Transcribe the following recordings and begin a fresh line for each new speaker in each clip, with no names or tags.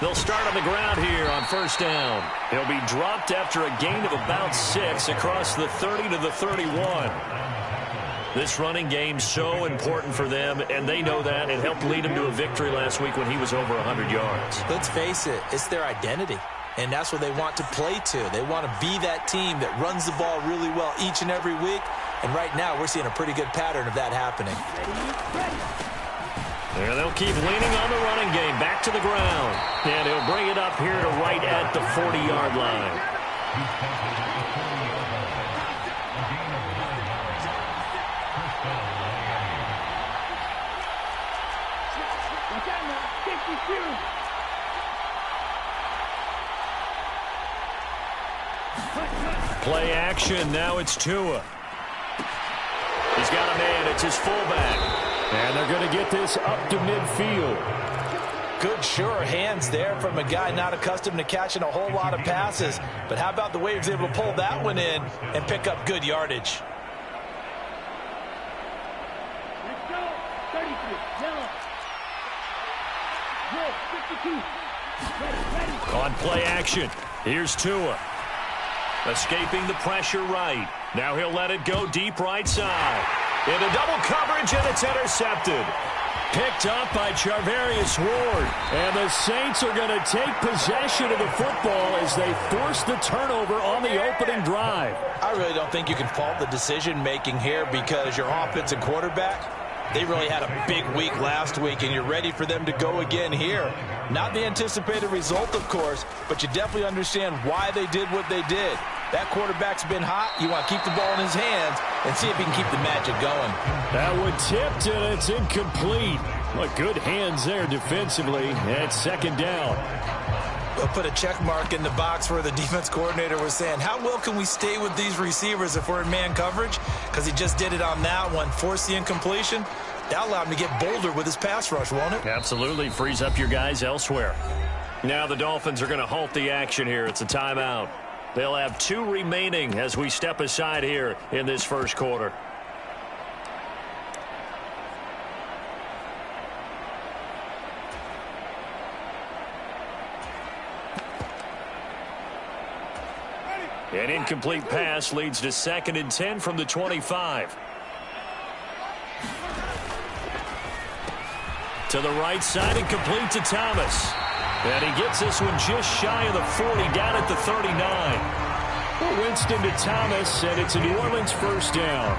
They'll start on the ground here on first down. He'll be dropped after a gain of about 6 across the 30 to the 31. This running game's so important for them, and they know that. It helped lead them to a victory last week when he was over 100 yards.
Let's face it, it's their identity, and that's what they want to play to. They want to be that team that runs the ball really well each and every week, and right now we're seeing a pretty good pattern of that happening.
And they'll keep leaning on the running game, back to the ground. And he'll bring it up here to right at the 40-yard line. Play action, now it's Tua. He's got a man, it's his fullback. And they're going to get this up to midfield.
Good, sure hands there from a guy not accustomed to catching a whole lot of passes. But how about the way he was able to pull that one in and pick up good yardage?
Let's go. 33. Yellow. Red, 52. Ready.
On play action, here's Tua. Escaping the pressure right. Now he'll let it go deep right side. Into double coverage, and it's intercepted. Picked up by Charvarius Ward. And the Saints are going to take possession of the football as they force the turnover on the opening drive.
I really don't think you can fault the decision-making here because your offensive quarterback, they really had a big week last week, and you're ready for them to go again here. Not the anticipated result, of course, but you definitely understand why they did what they did. That quarterback's been hot. You want to keep the ball in his hands and see if he can keep the magic going.
That one tipped, and it's incomplete. But good hands there defensively at second down.
We'll put a check mark in the box where the defense coordinator was saying, how well can we stay with these receivers if we're in man coverage? Because he just did it on that one, forced the incompletion. That'll allow him to get bolder with his pass rush, won't it?
Absolutely. Frees up your guys elsewhere. Now the Dolphins are going to halt the action here. It's a timeout. They'll have 2 remaining as we step aside here in this first quarter. An incomplete pass leads to 2nd and 10 from the 25. To the right side and complete to Thomas. And he gets this one just shy of the 40, down at the 39. Well, Winston to Thomas, and it's a New Orleans first down.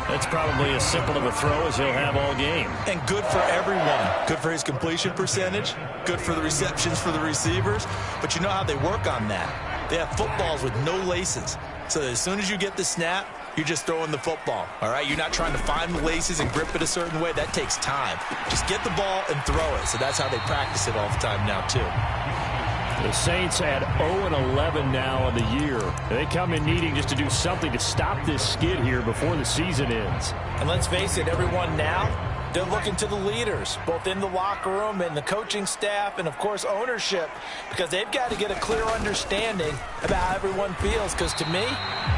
That's probably as simple of a throw as he'll have all game.
And good for everyone. Good for his completion percentage. Good for the receptions for the receivers. But you know how they work on that. They have footballs with no laces. So as soon as you get the snap, you're just throwing the football, all right? You're not trying to find the laces and grip it a certain way. That takes time. Just get the ball and throw it. So that's how they practice it all the time now, too.
The Saints at 0-11 now on the year. They come in needing just to do something to stop this skid here before the season ends.
And let's face it, everyone now, they're looking to the leaders, both in the locker room and the coaching staff and, of course, ownership, because they've got to get a clear understanding about how everyone feels. Because to me,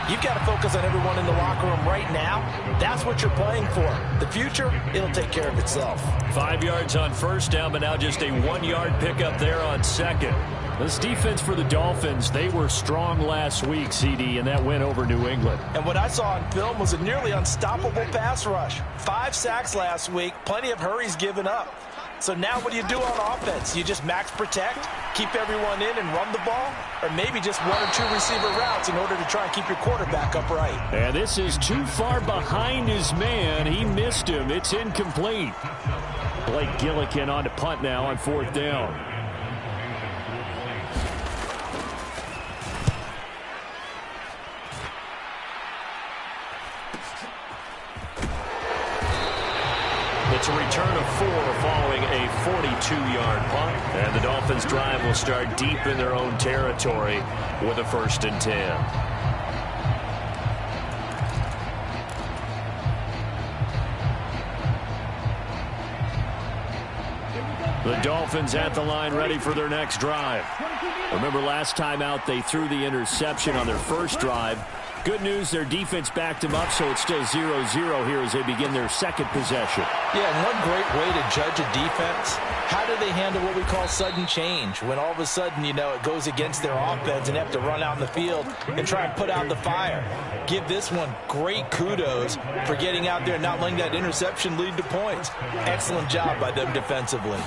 you've got to focus on everyone in the locker room right now. That's what you're playing for. The future, it'll take care of itself.
5 yards on first down, but now just a 1-yard pickup there on second. This defense for the Dolphins, they were strong last week, CD, and that win over New England.
And what I saw on film was a nearly unstoppable pass rush. 5 sacks last week, plenty of hurries given up. So now what do you do on offense? You just max protect, keep everyone in and run the ball, or maybe just 1 or 2 receiver routes in order to try and keep your quarterback upright.
And this is too far behind his man. He missed him. It's incomplete. Blake Gillikin on to punt now on 4th down. It's a return of 4 following a 42-yard punt. And the Dolphins' drive will start deep in their own territory with a 1st and 10. The Dolphins at the line ready for their next drive. Remember last time out they threw the interception on their first drive. Good news, their defense backed them up, so it's still 0-0 here as they begin their second possession.
Yeah, and one great way to judge a defense, how do they handle what we call sudden change? When all of a sudden, you know, it goes against their offense and they have to run out in the field and try and put out the fire. Give this one great kudos for getting out there and not letting that interception lead to points. Excellent job by them defensively.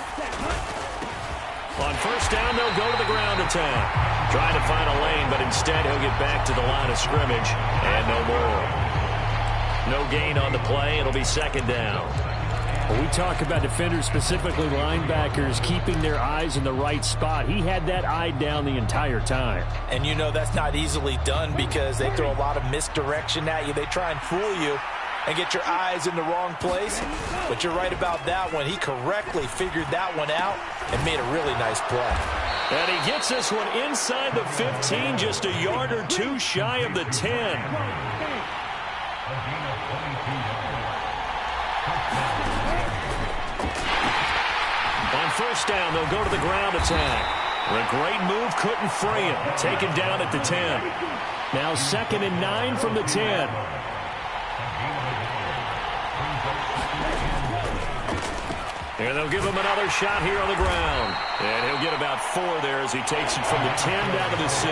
On first down, they'll go to the ground attack. Trying to find a lane, but instead he'll get back to the line of scrimmage. And no more. No gain on the play. It'll be second down. When we talk about defenders, specifically linebackers, keeping their eyes in the right spot, he had that eye down the entire time.
And you know that's not easily done because they throw a lot of misdirection at you. They try and fool you and get your eyes in the wrong place. But you're right about that one. He correctly figured that one out and made a really nice play.
And he gets this one inside the 15, just a yard or two shy of the 10. On first down, they'll go to the ground attack. A great move, couldn't free him. Taken down at the 10. Now 2nd and 9 from the 10. And they'll give him another shot here on the ground. And he'll get about 4 there as he takes it from the 10 down to the 6.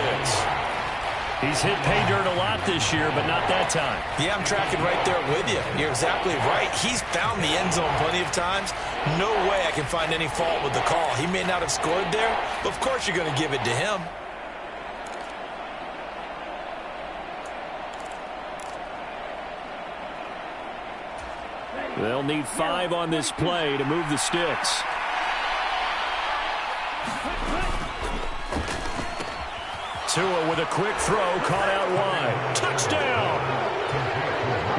He's hit pay dirt a lot this year, but not that time.
Yeah, I'm tracking right there with you. You're exactly right. He's found the end zone plenty of times. No way I can find any fault with the call. He may not have scored there, but of course you're going to give it to him.
They'll need 5 on this play to move the sticks. Tua with a quick throw, caught out wide. Touchdown!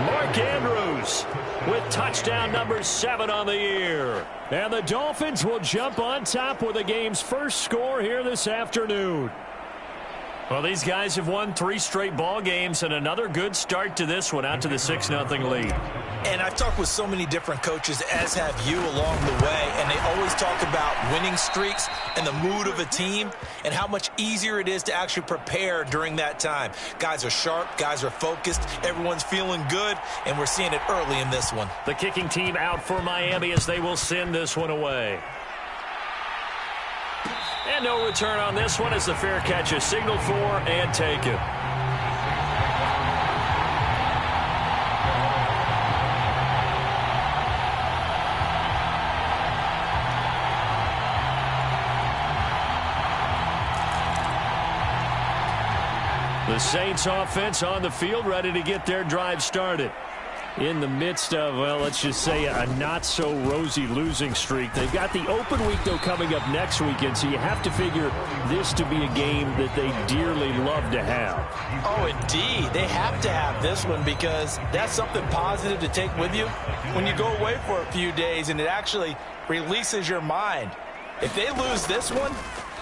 Mark Andrews with touchdown number 7 on the year. And the Dolphins will jump on top with the game's first score here this afternoon. Well, these guys have won 3 straight ball games and another good start to this one out to the 6-0 lead.
And I've talked with so many different coaches, as have you along the way, and they always talk about winning streaks and the mood of a team and how much easier it is to actually prepare during that time. Guys are sharp, guys are focused, everyone's feeling good, and we're seeing it early in this one.
The kicking team out for Miami as they will send this one away. And no return on this one as the fair catch is signaled for and taken. The Saints offense on the field, ready to get their drive started. In the midst of, well, let's just say a not-so-rosy losing streak. They've got the open week, though, coming up next weekend, so you have to figure this to be a game that they dearly love to have.
Oh, indeed. They have to have this one because that's something positive to take with you when you go away for a few days, and it actually releases your mind. If they lose this one,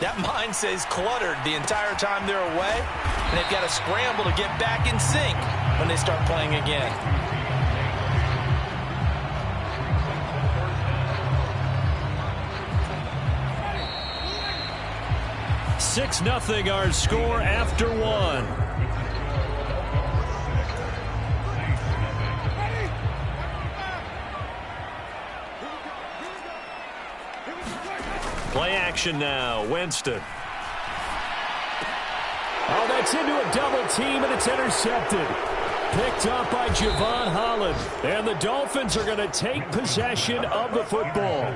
that mind stays cluttered the entire time they're away, and they've got to scramble to get back in sync when they start playing again.
6-0 our score after 1. Play action now. Winston. Oh, that's into a double team, and it's intercepted. Picked up by Javon Holland. And the Dolphins are going to take possession of the football.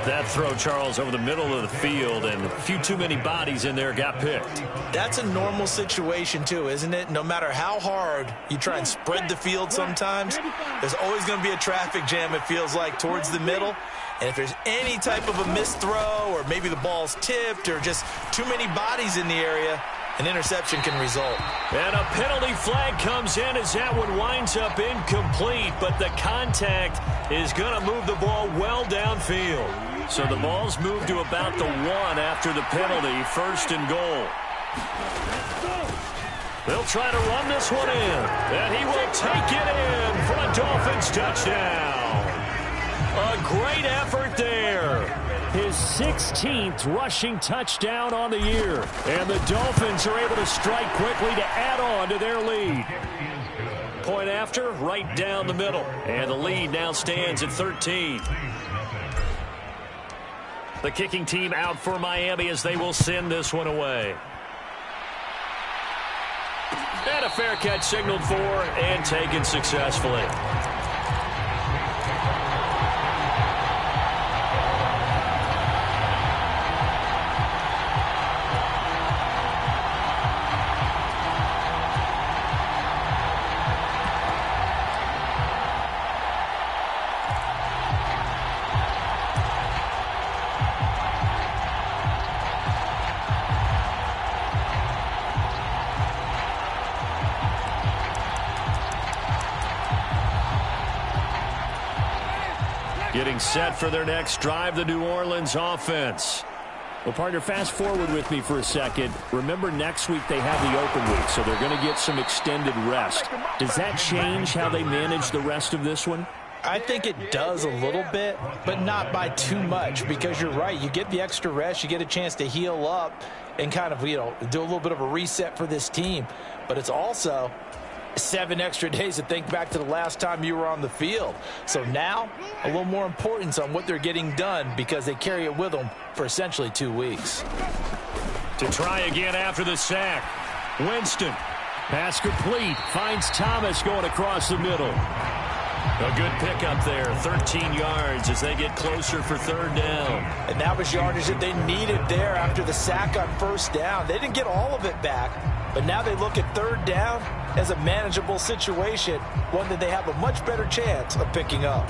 That throw, Charles, over the middle of the field, and a few too many bodies in there got picked.
That's a normal situation, too, isn't it? No matter how hard you try and spread the field sometimes, there's always going to be a traffic jam, it feels like, towards the middle. And if there's any type of a missed throw or maybe the ball's tipped or just too many bodies in the area, an interception can result.
And a penalty flag comes in as that one winds up incomplete, but the contact is going to move the ball well downfield. So the ball's moved to about the 1 after the penalty, 1st and goal. They'll try to run this one in, and he will take it in for a Dolphins touchdown. A great effort there. his 16th rushing touchdown on the year. And the Dolphins are able to strike quickly to add on to their lead. Point after, right down the middle. And the lead now stands at 13. The kicking team out for Miami as they will send this one away. And a fair catch signaled for and taken successfully. Getting set for their next drive, the New Orleans offense. Well, partner, fast forward with me for a second. Remember, next week they have the open week, so they're going to get some extended rest. Does that change how they manage the rest of this one?
I think it does a little bit, but not by too much, because you're right. You get the extra rest, you get a chance to heal up and kind of, do a little bit of a reset for this team. But it's also 7 extra days to think back to the last time you were on the field. So now, a little more importance on what they're getting done because they carry it with them for essentially 2 weeks.
To try again after the sack. Winston. Pass complete. Finds Thomas going across the middle. A good pickup there. 13 yards as they get closer for third down.
And that was yardage that they needed there after the sack on first down. They didn't get all of it back, but now they look at third down as a manageable situation, one that they have a much better chance of picking up.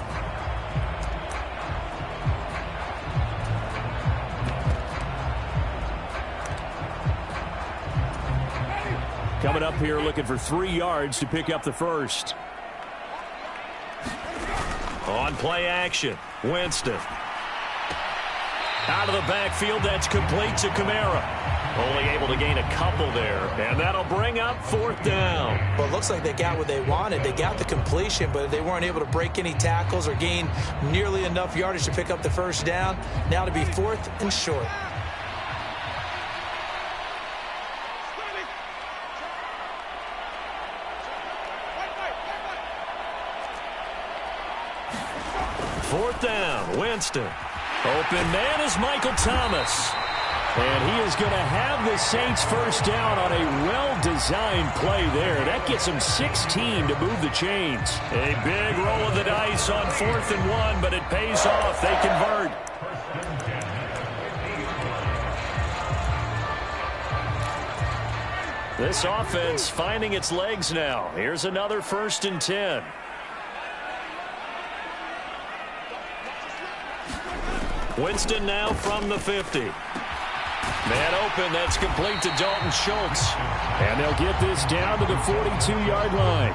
Coming up here looking for 3 yards to pick up the first. On play action, Winston. Out of the backfield, that's complete to Kamara. Only able to gain a couple there, and that'll bring up fourth down.
Well, it looks like they got what they wanted. They got the completion, but they weren't able to break any tackles or gain nearly enough yardage to pick up the first down. Now to be 4th and short.
Fourth down, Winston. Open man is Michael Thomas. And he is going to have the Saints first down on a well-designed play there. That gets them 16 to move the chains. A big roll of the dice on 4th and 1, but it pays off. They convert. This offense finding its legs now. Here's another 1st and 10. Winston now from the 50. Man open, that's complete to Dalton Schultz. And they'll get this down to the 42-yard line.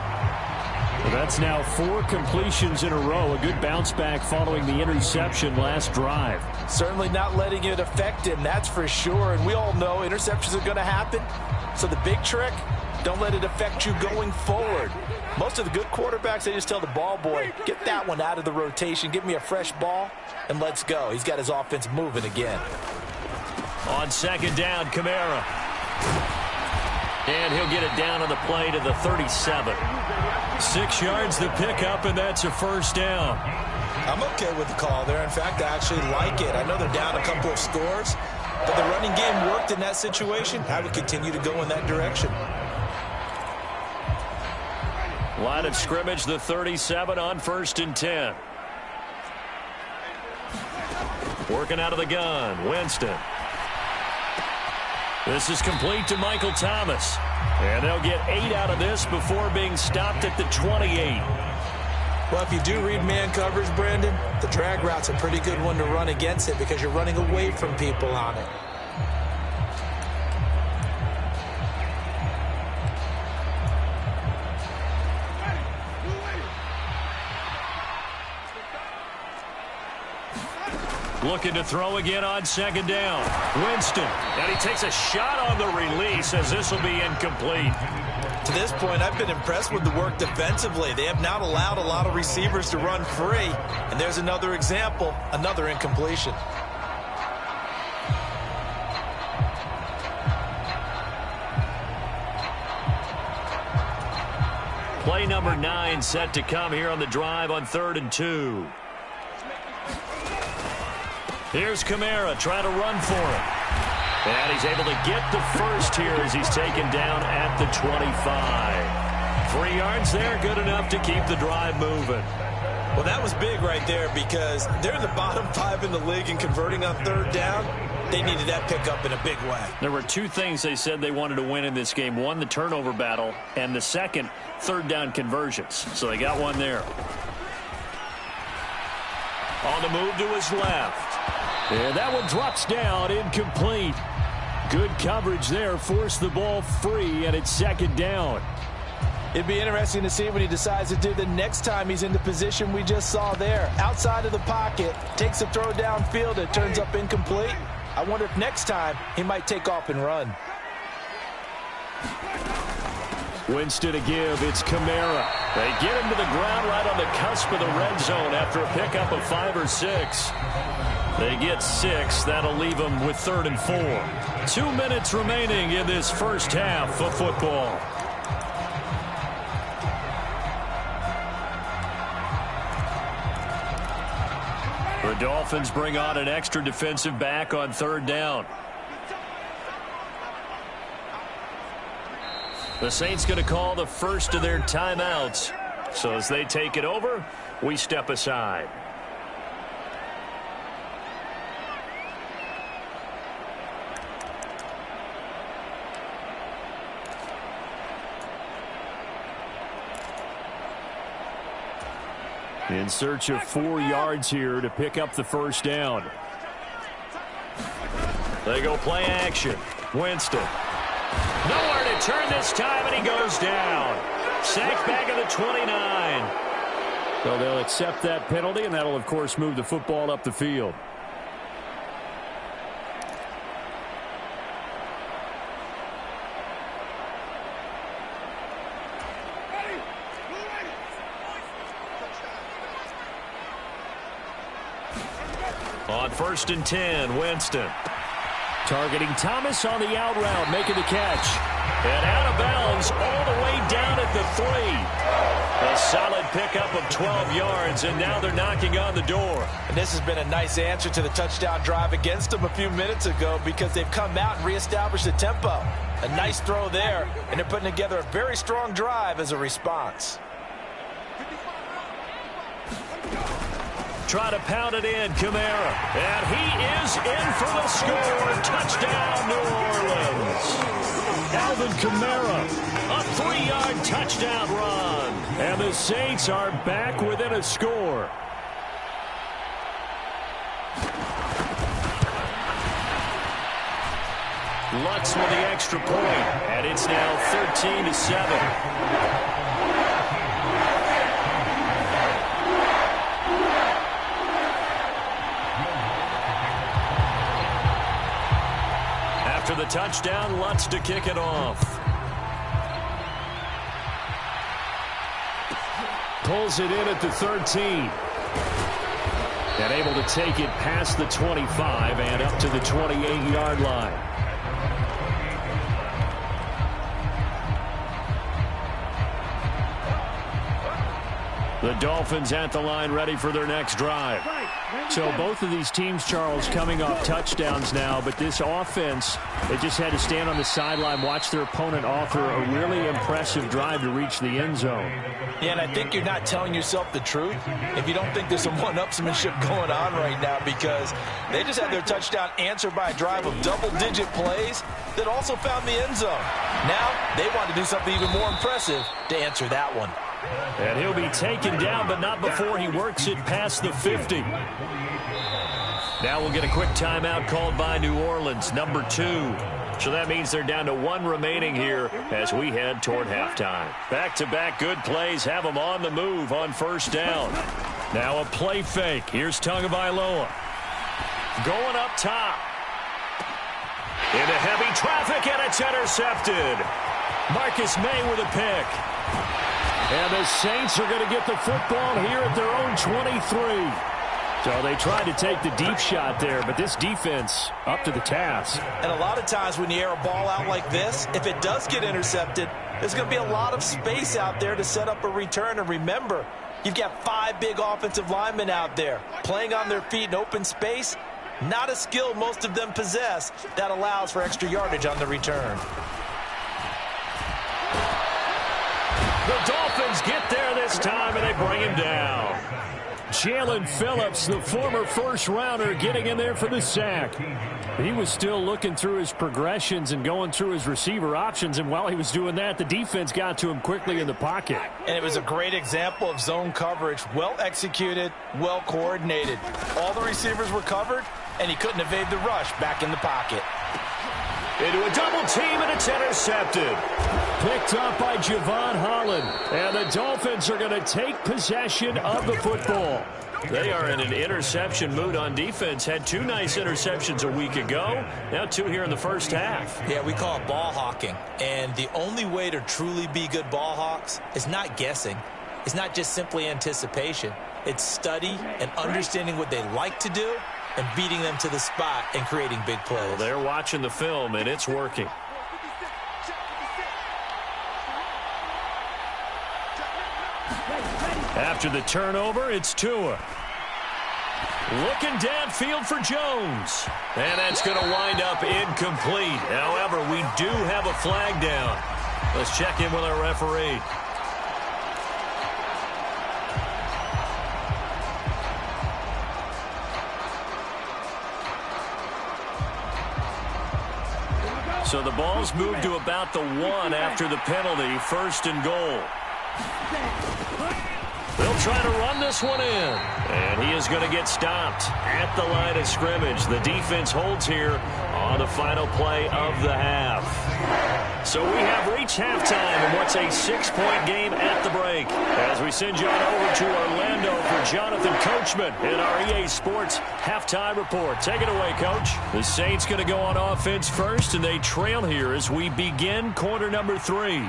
Well, that's now 4 completions in a row. A good bounce back following the interception last drive.
Certainly not letting it affect him, that's for sure. And we all know interceptions are going to happen. So the big trick, don't let it affect you going forward. Most of the good quarterbacks, they just tell the ball boy, get that one out of the rotation, give me a fresh ball, and let's go. He's got his offense moving again.
On second down, Kamara. And he'll get it down on the play to the 37. 6 yards the pickup, and that's a first down.
I'm okay with the call there. In fact, I actually like it. I know they're down a couple of scores, but the running game worked in that situation. I would continue to go in that direction.
Line of scrimmage, the 37 on 1st and 10. Working out of the gun, Winston. This is complete to Michael Thomas. And they'll get 8 out of this before being stopped at the 28.
Well, if you do read man coverage, Brandon, the drag route's a pretty good one to run against it because you're running away from people on it.
Looking to throw again on second down. Winston. And he takes a shot on the release as this will be incomplete.
To this point, I've been impressed with the work defensively. They have not allowed a lot of receivers to run free. And there's another example, another incompletion.
Play number 9 set to come here on the drive on 3rd and 2. Here's Kamara trying to run for it. And he's able to get the first here as he's taken down at the 25. 3 yards there, good enough to keep the drive moving.
Well, that was big right there because they're in the bottom 5 in the league in converting on 3rd down. They needed that pickup in a big way.
There were 2 things they said they wanted to win in this game. One, the turnover battle, and the second, 3rd down conversions. So they got one there. On the move to his left. And that one drops down, incomplete. Good coverage there, forced the ball free, and it's 2nd down.
It'd be interesting to see what he decides to do the next time he's in the position we just saw there. Outside of the pocket, takes a throw downfield, it turns up incomplete. I wonder if next time he might take off and run.
Winston to give, it's Kamara. They get him to the ground right on the cusp of the red zone after a pickup of 5 or 6. They get 6. That'll leave them with 3rd and 4. 2 minutes remaining in this first half of football. The Dolphins bring on an extra defensive back on 3rd down. The Saints going to call the first of their timeouts. So as they take it over, we step aside. In search of 4 yards here to pick up the first down. They go play action. Winston. Nowhere to turn this time, and he goes down. Sacked back at the 29. So they'll accept that penalty, and that'll, of course, move the football up the field. On 1st and 10, Winston. Targeting Thomas on the out route, making the catch. And out of bounds all the way down at the 3. A solid pickup of 12 yards, and now they're knocking on the door.
And this has been a nice answer to the touchdown drive against them a few minutes ago because they've come out and reestablished the tempo. A nice throw there, and they're putting together a very strong drive as a response.
Try to pound it in, Kamara. And he is in for the score. Touchdown, New Orleans. Alvin Kamara, a 3-yard touchdown run. And the Saints are back within a score. Lutz with the extra point, and it's now 13-7. After the touchdown, Lutz to kick it off. Pulls it in at the 13. And able to take it past the 25 and up to the 28-yard line. The Dolphins at the line ready for their next drive. So both of these teams, Charles, coming off touchdowns now, but this offense, they just had to stand on the sideline, watch their opponent author a really impressive drive to reach the end zone.
Yeah, and I think you're not telling yourself the truth if you don't think there's some one-upsmanship going on right now because they just had their touchdown answered by a drive of double-digit plays that also found the end zone. Now they want to do something even more impressive to answer that one.
And he'll be taken down, but not before he works it past the 50. Now we'll get a quick timeout called by New Orleans, number 2. So that means they're down to 1 remaining here as we head toward halftime. Back-to-back good plays have them on the move on 1st down. Now a play fake. Here's Tagovailoa. Going up top. Into heavy traffic, and it's intercepted. Marcus May with a pick. And the Saints are going to get the football here at their own 23. So they tried to take the deep shot there, but this defense up to the task.
And a lot of times when you air a ball out like this, if it does get intercepted, There's going to be a lot of space out there to set up a return. And remember, you've got 5 big offensive linemen out there playing on their feet in open space. Not a skill most of them possess that allows for extra yardage on the return.
The Dolphins get there this time, and they bring him down. Jalen Phillips, the former first-rounder, getting in there for the sack. He was still looking through his progressions and going through his receiver options, and while he was doing that, the defense got to him quickly in the pocket.
And it was a great example of zone coverage. Well executed, well coordinated. All the receivers were covered, and he couldn't evade the rush back in the pocket.
Into a double team, and it's intercepted. Picked up by Javon Holland. And the Dolphins are going to take possession of the football. They are in an interception mood on defense. Had 2 nice interceptions a week ago. Now 2 here in the first half.
Yeah, we call it ball hawking. And the only way to truly be good ball hawks is not guessing. It's not just simply anticipation. It's study and understanding what they like to do and beating them to the spot and creating big plays.
Well, they're watching the film, and it's working. After the turnover, it's Tua. Looking downfield for Jones. And that's going to wind up incomplete. However, we do have a flag down. Let's check in with our referee. So the ball's moved to about the 1 after the penalty. 1st and goal. They'll try to run this one in. And he is going to get stopped at the line of scrimmage. The defense holds here on the final play of the half. So we have reached halftime in what's a 6-point game at the break. As we send you on over to Orlando for Jonathan Coachman in our EA Sports halftime report. Take it away, Coach. The Saints going to go on offense first, and they trail here as we begin quarter number 3.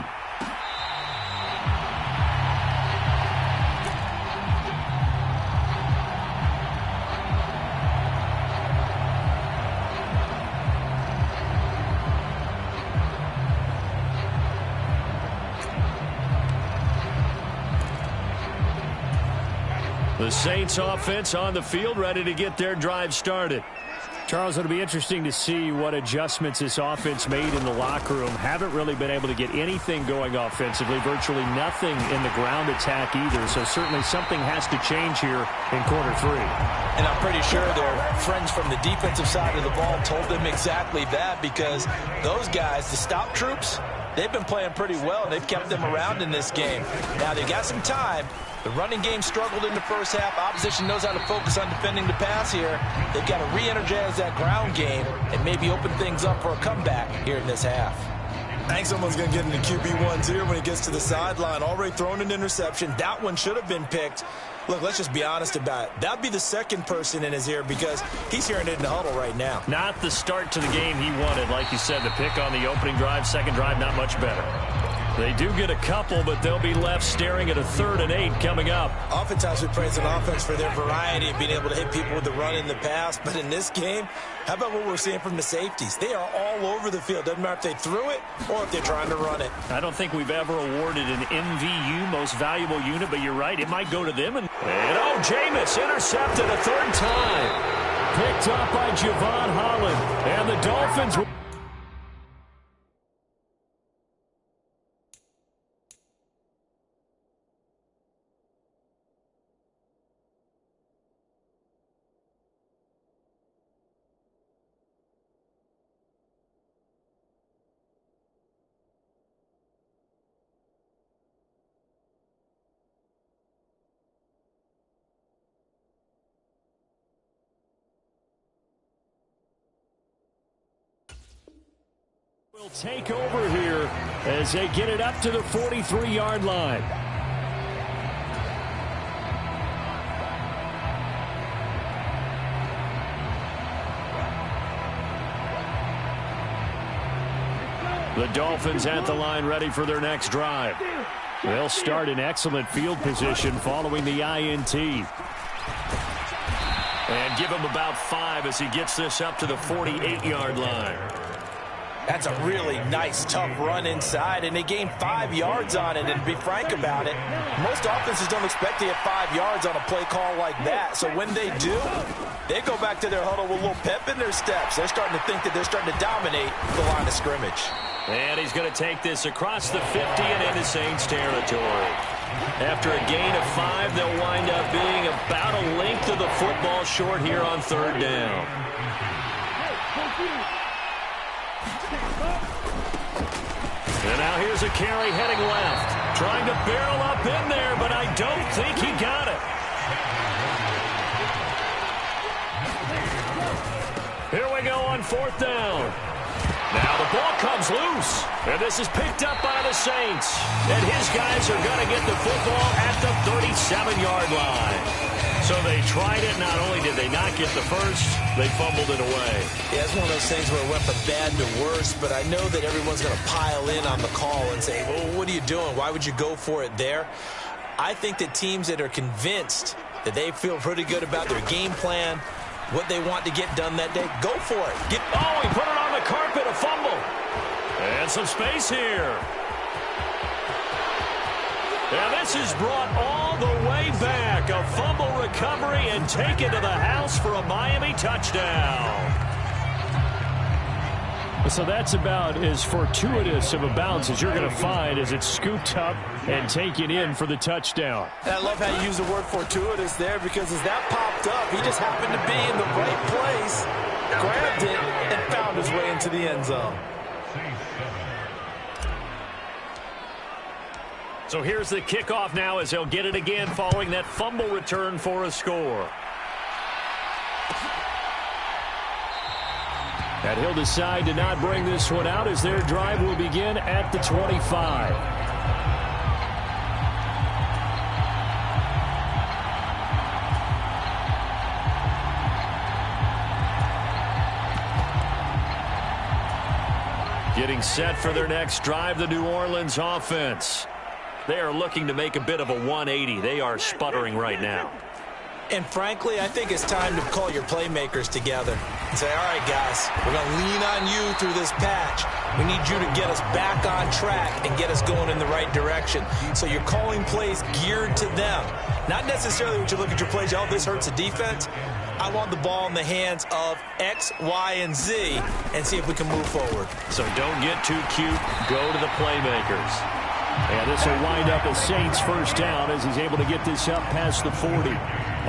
The Saints offense on the field, ready to get their drive started. Charles, it'll be interesting to see what adjustments this offense made in the locker room. Haven't really been able to get anything going offensively, virtually nothing in the ground attack either. So certainly something has to change here in quarter 3.
And I'm pretty sure their friends from the defensive side of the ball told them exactly that, because those guys, the stop troops, they've been playing pretty well. They've kept them around in this game. Now they've got some time. The running game struggled in the first half. Opposition knows how to focus on defending the pass here. They've got to re-energize that ground game and maybe open things up for a comeback here in this half. I think someone's going to get into QB1s here when he gets to the sideline. Already thrown an interception. That one should have been picked. Look, let's just be honest about it. That'd be the second person in his ear because he's hearing it in the huddle right now.
Not the start to the game he wanted. Like you said, the pick on the opening drive, second drive, not much better. They do get a couple, but they'll be left staring at a 3rd and 8 coming up.
Oftentimes we praise an offense for their variety of being able to hit people with the run in the pass. But in this game, how about what we're seeing from the safeties? They are all over the field. Doesn't matter if they threw it or if they're trying to run it.
I don't think we've ever awarded an MVU, most valuable unit, but you're right. It might go to them. And Jameis intercepted a 3rd time. Picked up by Javon Holland. And the Dolphins... will take over here as they get it up to the 43-yard line. The Dolphins at the line ready for their next drive. They'll start in excellent field position following the INT. And give him about 5 as he gets this up to the 48-yard line.
That's a really nice, tough run inside, and they gained 5 yards on it. And to be frank about it, most offenses don't expect to get 5 yards on a play call like that. So when they do, they go back to their huddle with a little pep in their steps. They're starting to think that they're starting to dominate the line of scrimmage.
And he's going to take this across the 50 and into Saints territory. After a gain of 5, they'll wind up being about a length of the football short here on 3rd down. And now here's a carry heading left. Trying to barrel up in there, but I don't think he got it. Here we go on 4th down. Now the ball comes loose, and this is picked up by the Saints. And his guys are going to get the football at the 37-yard line. So they tried it. Not only did they not get the first, they fumbled it away.
Yeah, it's one of those things where it went from bad to worse, but I know that everyone's going to pile in on the call and say, well, what are you doing? Why would you go for it there? I think that teams that are convinced that they feel pretty good about their game plan, what they want to get done that day, go for it.
Oh, he put it on the carpet, a fumble. And some space here. And this is brought all the way back. A fumble recovery and taken to the house for a Miami touchdown.
So that's about as fortuitous of a bounce as you're going to find as it's scooped up and taken in for the touchdown.
And I love how you use the word fortuitous there, because as that popped up, he just happened to be in the right place, grabbed it, and found his way into the end zone.
So here's the kickoff now as they'll get it again following that fumble return for a score.
And he'll decide to not bring this one out as their drive will begin at the 25.
Getting set for their next drive, the New Orleans offense. They are looking to make a bit of a 180. They are sputtering right now.
And frankly, I think it's time to call your playmakers together and say, all right, guys, we're going to lean on you through this patch. We need you to get us back on track and get us going in the right direction. So you're calling plays geared to them. Not necessarily when you look at your plays, oh, this hurts the defense. I want the ball in the hands of X, Y, and Z and see if we can move forward.
So don't get too cute. Go to the playmakers.
And this will wind up as Saints first down as he's able to get this up past the 40.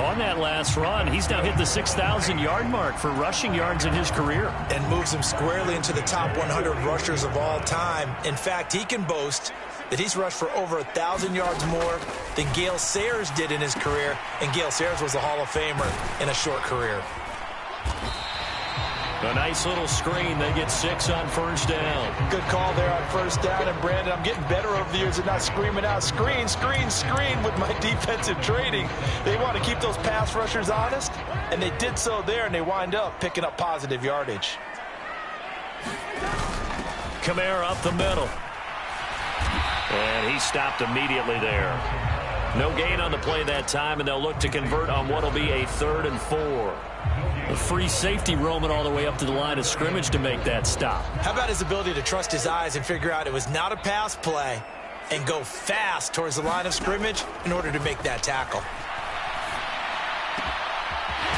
On that last run, he's now hit the 6,000-yard mark for rushing yards in his career.
And moves him squarely into the top 100 rushers of all time. In fact, he can boast that he's rushed for over 1,000 yards more than Gale Sayers did in his career. And Gale Sayers was a Hall of Famer in a short career.
A nice little screen. They get 6 on first down.
Good call there on first down. And, Brandon, I'm getting better over the years at not screaming out, screen, screen, screen with my defensive training. They want to keep those pass rushers honest, and they did so there, and they wind up picking up positive yardage.
Kamara up the middle. And he stopped immediately there. No gain on the play that time, and they'll look to convert on what will be a 3rd and 4. A free safety roaming all the way up to the line of scrimmage to make that stop.
How about his ability to trust his eyes and figure out it was not a pass play and go fast towards the line of scrimmage in order to make that tackle?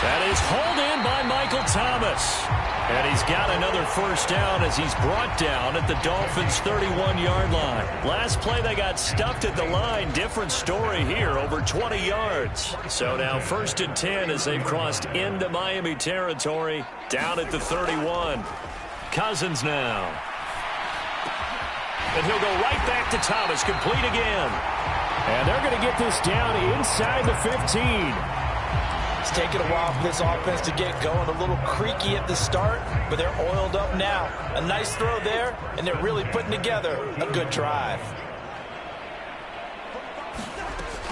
That is hauled in by Michael Thomas. And he's got another first down as he's brought down at the Dolphins' 31-yard line. Last play, they got stuffed at the line. Different story here, over 20 yards. So now 1st and 10 as they've crossed into Miami territory, down at the 31. Cousins now. And he'll go right back to Thomas, complete again.
And they're going to get this down inside the 15.
It's taken a while for this offense to get going. A little creaky at the start, but they're oiled up now. A nice throw there, and they're really putting together a good drive.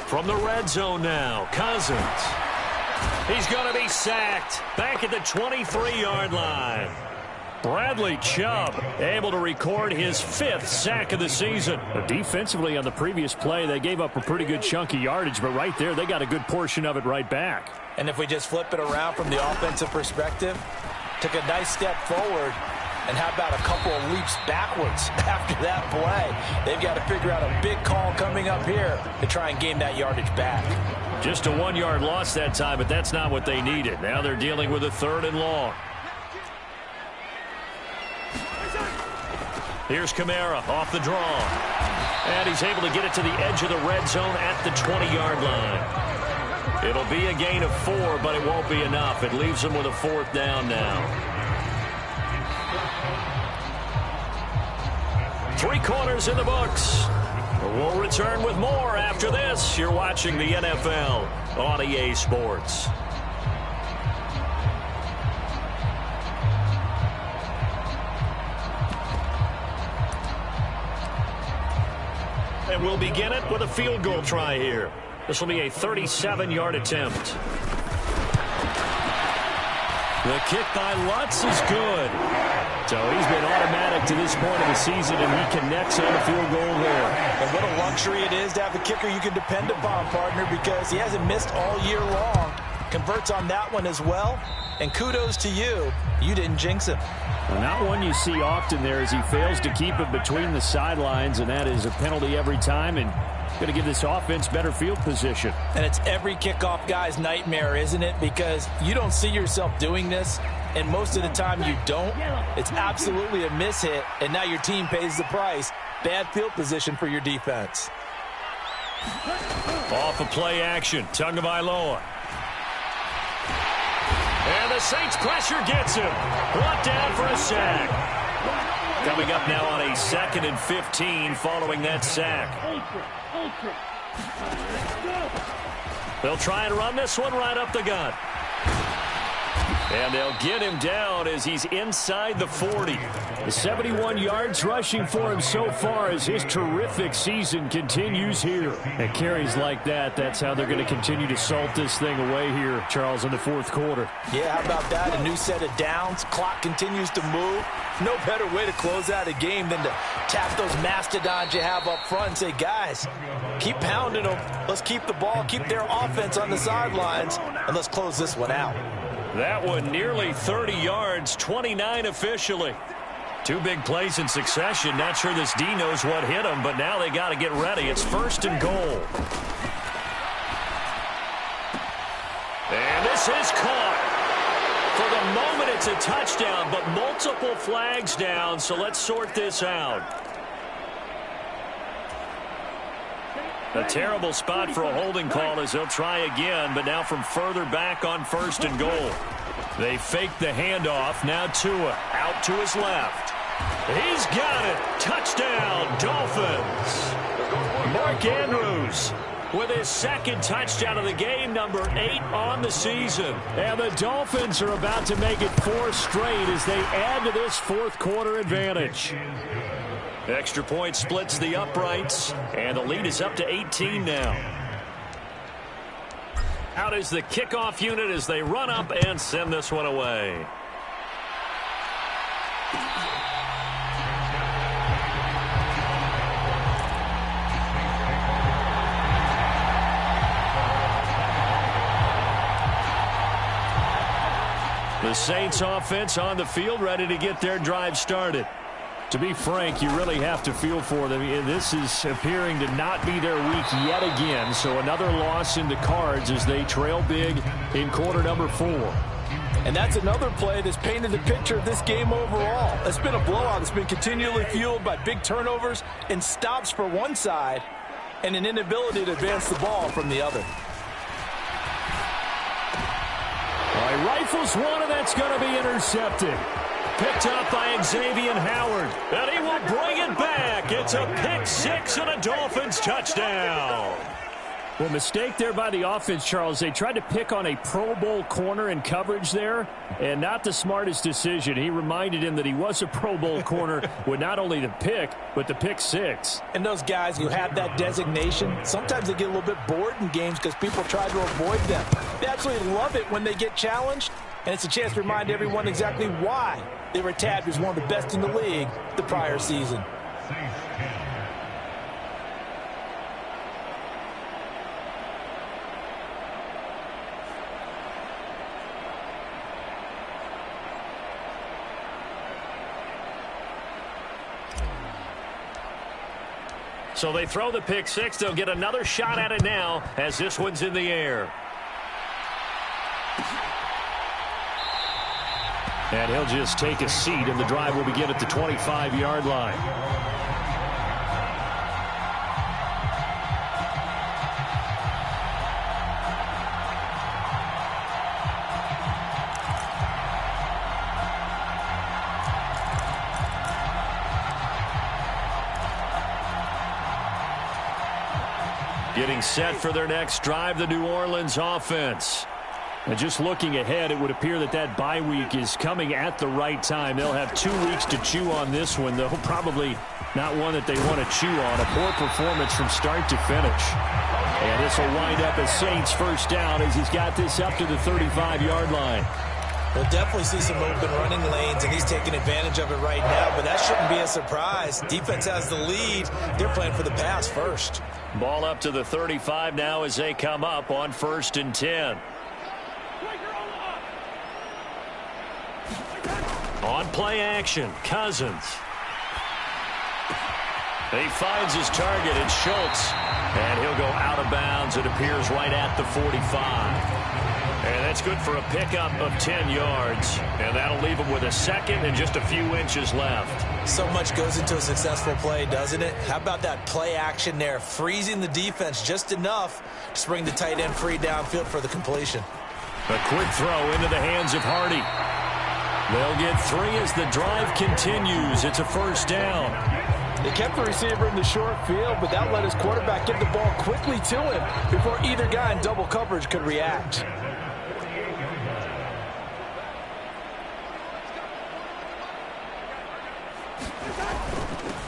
From the red zone now, Cousins. He's going to be sacked back at the 23-yard line.
Bradley Chubb able to record his 5th sack of the season. Defensively on the previous play, they gave up a pretty good chunk of yardage, but right there, they got a good portion of it right back.
And if we just flip it around from the offensive perspective, took a nice step forward, And how about a couple of leaps backwards after that play? They've got to figure out a big call coming up here to try and gain that yardage back.
Just a 1-yard loss that time, but that's not what they needed. Now they're dealing with a 3rd and long. Here's Kamara off the draw. And he's able to get it to the edge of the red zone at the 20-yard line. It'll be a gain of 4, but it won't be enough. It leaves them with a 4th down now. 3 quarters in the books. We'll return with more after this. You're watching the NFL on EA Sports. And we'll begin it with a field goal try here. This will be a 37-yard attempt. The kick by Lutz is good. So he's been automatic to this point of the season, and he connects on the field goal there.
And what a luxury it is to have a kicker you can depend upon, partner, because he hasn't missed all year long. Converts on that one as well. And kudos to you. You didn't jinx him.
Well, not one you see often there as he fails to keep it between the sidelines, and that is a penalty every time, and going to give this offense better field position.
And it's every kickoff guy's nightmare, isn't it? Because you don't see yourself doing this, and most of the time you don't. It's absolutely a mishit, and now your team pays the price. Bad field position for your defense.
Off of play action, Tagovailoa. And the Saints pressure gets him. Brought down for a sack. Coming up now on a 2nd and 15 following that sack. They'll try and run this one right up the gut. And they'll get him down as he's inside the 40.
The 71 yards rushing for him so far as his terrific season continues here. And carries like that, that's how they're going to continue to salt this thing away here, Charles, in the 4th quarter.
Yeah, how about that? A new set of downs. Clock continues to move. No better way to close out a game than to tap those mastodons you have up front and say, guys, keep pounding them. Let's keep the ball, keep their offense on the sidelines, and let's close this one out.
That one nearly 30 yards, 29 officially. 2 big plays in succession. Not sure this D knows what hit him, but now they got to get ready. It's 1st and goal. And this is caught. For the moment, it's a touchdown, but multiple flags down, so let's sort this out. A terrible spot for a holding call as they'll try again, but now from further back on 1st and goal. They fake the handoff. Now Tua out to his left. He's got it. Touchdown, Dolphins. Mark Andrews with his 2nd touchdown of the game, number 8 on the season. And the Dolphins are about to make it 4 straight as they add to this 4th quarter advantage. Extra point splits the uprights, and the lead is up to 18 now. Out is the kickoff unit as they run up and send this one away. The Saints offense on the field, ready to get their drive started. To be frank, you really have to feel for them. This is appearing to not be their week yet again. So another loss in the cards as they trail big in quarter number 4.
And that's another play that's painted the picture of this game overall. It's been a blowout. It's been continually fueled by big turnovers and stops for one side and an inability to advance the ball from the other.
All right, rifles one, and that's going to be intercepted.
Picked up by Xavier Howard, and he will bring it back. It's a pick 6 and a Dolphins touchdown.
Well, mistake there by the offense, Charles. They tried to pick on a Pro Bowl corner in coverage there, and not the smartest decision. He reminded him that he was a Pro Bowl corner with not only the pick, but the pick 6.
And those guys who have that designation, sometimes they get a little bit bored in games because people try to avoid them. They absolutely love it when they get challenged, and it's a chance to remind everyone exactly why they were tabbed as one of the best in the league the prior season.
So they throw the pick six. They'll get another shot at it now as this one's in the air.
And he'll just take a seat, and the drive will begin at the 25-yard line. Getting set for their next drive, the New Orleans offense. And just looking ahead, it would appear that that bye week is coming at the right time. They'll have 2 weeks to chew on this one, though probably not one that they want to chew on. A poor performance from start to finish. And this will wind up as Saints first down as he's got this up to the 35-yard line.
We'll definitely see some open running lanes, and he's taking advantage of it right now, but that shouldn't be a surprise. Defense has the lead. They're playing for the pass first.
Ball up to the 35 now as they come up on 1st and 10. On play action, Cousins. He finds his target, it's Schultz. And he'll go out of bounds, it appears, right at the 45. And that's good for a pickup of 10 yards. And that'll leave him with a second and just a few inches left.
So much goes into a successful play, doesn't it? How about that play action there? Freezing the defense just enough to bring the tight end free downfield for the completion.
A quick throw into the hands of Hardy. They'll get 3 as the drive continues. It's a first down.
They kept the receiver in the short field, but that let his quarterback get the ball quickly to him before either guy in double coverage could react.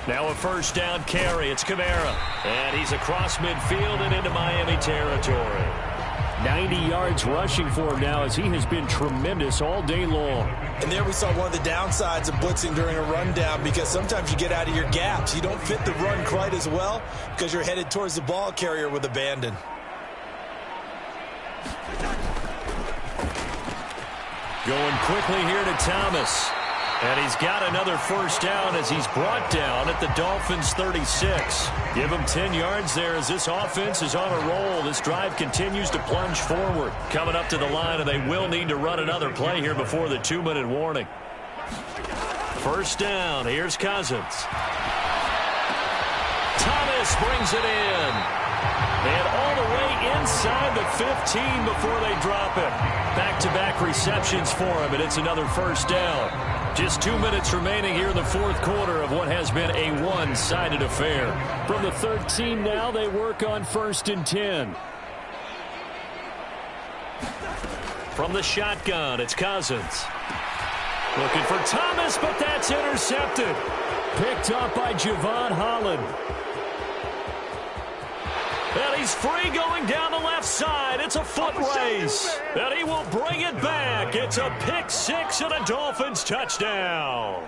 Now a first down carry. It's Kamara. And he's across midfield and into Miami territory.
90 yards rushing for him now as he has been tremendous all day long.
And there we saw one of the downsides of blitzing during a rundown, because sometimes you get out of your gaps. You don't fit the run quite as well because you're headed towards the ball carrier with abandon.
Going quickly here to Thomas. And he's got another first down as he's brought down at the Dolphins' 36. Give him 10 yards there as this offense is on a roll. This drive continues to plunge forward. Coming up to the line, and they will need to run another play here before the 2-minute warning. First down. Here's Cousins. Thomas brings it in. And all the way inside the 15 before they drop it. Back-to-back receptions for him, and it's another first down. Just 2 minutes remaining here in the fourth quarter of what has been a one-sided affair.
From the 13 now, they work on 1st and 10.
From the shotgun, it's Cousins. Looking for Thomas, but that's intercepted.
Picked up by Javon Holland.
And he's free going down the left side. It's a foot race. And he will bring it back. It's a pick six and a Dolphins touchdown.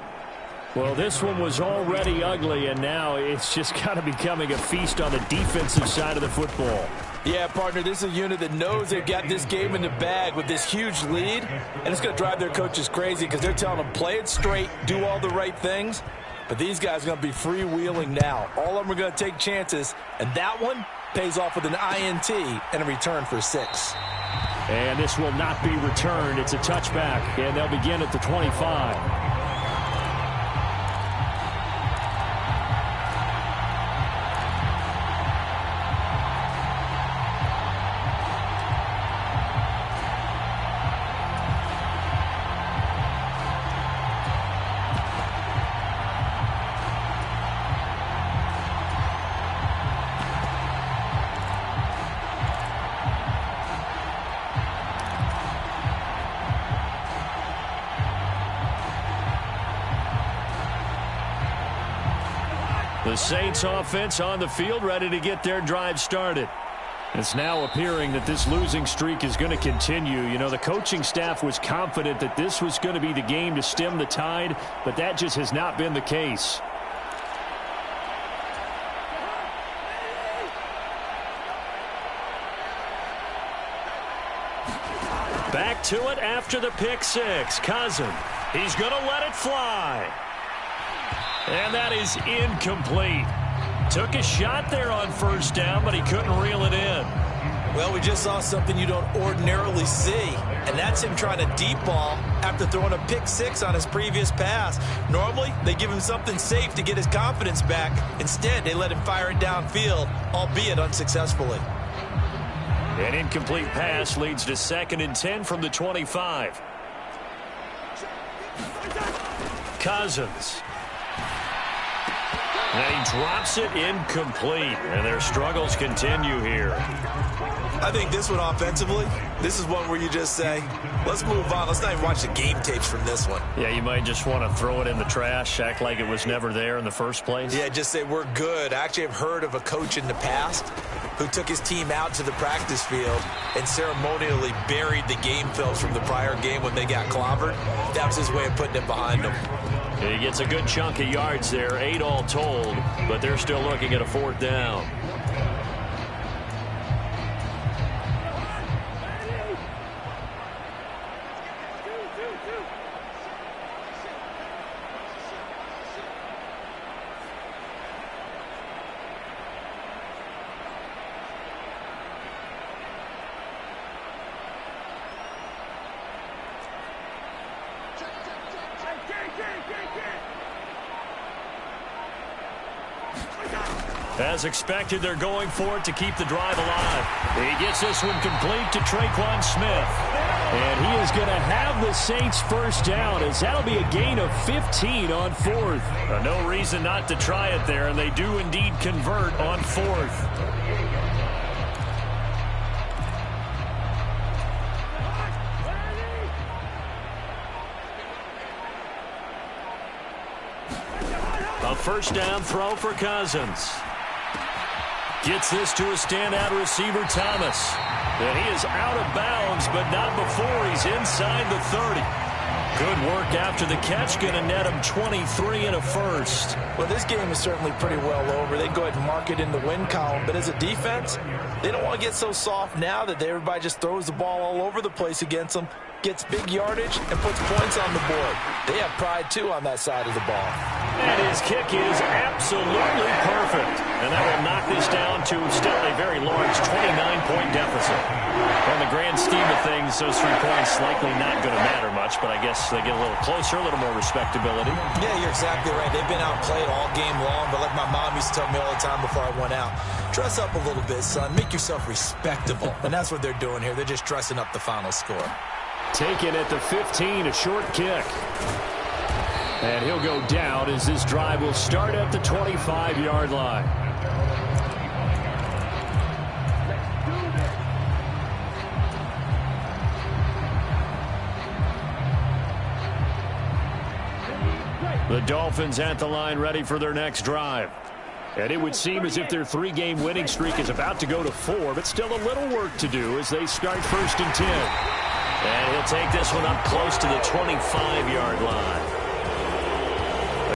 Well, this one was already ugly, and now it's just kind of becoming a feast on the defensive side of the football.
Yeah, partner, this is a unit that knows they've got this game in the bag with this huge lead, and it's going to drive their coaches crazy because they're telling them play it straight, do all the right things. But these guys are going to be freewheeling now. All of them are going to take chances, and that one pays off with an INT and a return for 6.
And this will not be returned. It's a touchback, and they'll begin at the 25.
The Saints offense on the field, ready to get their drive started.
It's now appearing that this losing streak is going to continue. You know, the coaching staff was confident that this was going to be the game to stem the tide, but that just has not been the case.
Back to it after the pick six. Cousins. He's going to let it fly. And that is incomplete. Took a shot there on first down, but he couldn't reel it in.
Well, we just saw something you don't ordinarily see, and that's him trying to deep ball after throwing a pick six on his previous pass. Normally, they give him something safe to get his confidence back. Instead, they let him fire it downfield, albeit unsuccessfully.
An incomplete pass leads to 2nd and 10 from the 25. Cousins. And he drops it incomplete, and their struggles continue here.
I think this one offensively, this is one where you just say, let's move on. Let's not even watch the game tapes from this one.
Yeah, you might just want to throw it in the trash, act like it was never there in the first place.
Yeah, just say we're good. I actually have heard of a coach in the past who took his team out to the practice field and ceremonially buried the game films from the prior game when they got clobbered. That was his way of putting it behind them.
He gets a good chunk of yards there, 8 all told, but they're still looking at a 4th down. As expected, they're going for it to keep the drive alive. He gets this one complete to Traquan Smith.
And he is going to have the Saints first down, as that'll be a gain of 15 on 4th.
No reason not to try it there, and they do indeed convert on 4th. A first down throw for Cousins. Gets this to a standout receiver, Thomas. And he is out of bounds, but not before he's inside the 30. Good work after the catch, going to net him 23 and a first.
Well, this game is certainly pretty well over. They can go ahead and mark it in the win column. But as a defense, they don't want to get so soft now that everybody just throws the ball all over the place against them, gets big yardage, and puts points on the board. They have pride, too, on that side of the ball.
And his kick is absolutely perfect. And that will knock this down to still a very large 29-point deficit. On the grand scheme of things, those 3 points likely not going to matter much, but I guess they get a little closer, a little more respectability.
Yeah, you're exactly right. They've been outplayed all game long, but like my mom used to tell me all the time before I went out, dress up a little bit, son. Make yourself respectable. And that's what they're doing here. They're just dressing up the final score.
Taken at the 15, a short kick. And he'll go down as this drive will start at the 25-yard line. The Dolphins at the line ready for their next drive. And it would seem as if their 3-game winning streak is about to go to 4, but still a little work to do as they start 1st and 10.
And he'll take this one up close to the 25-yard line.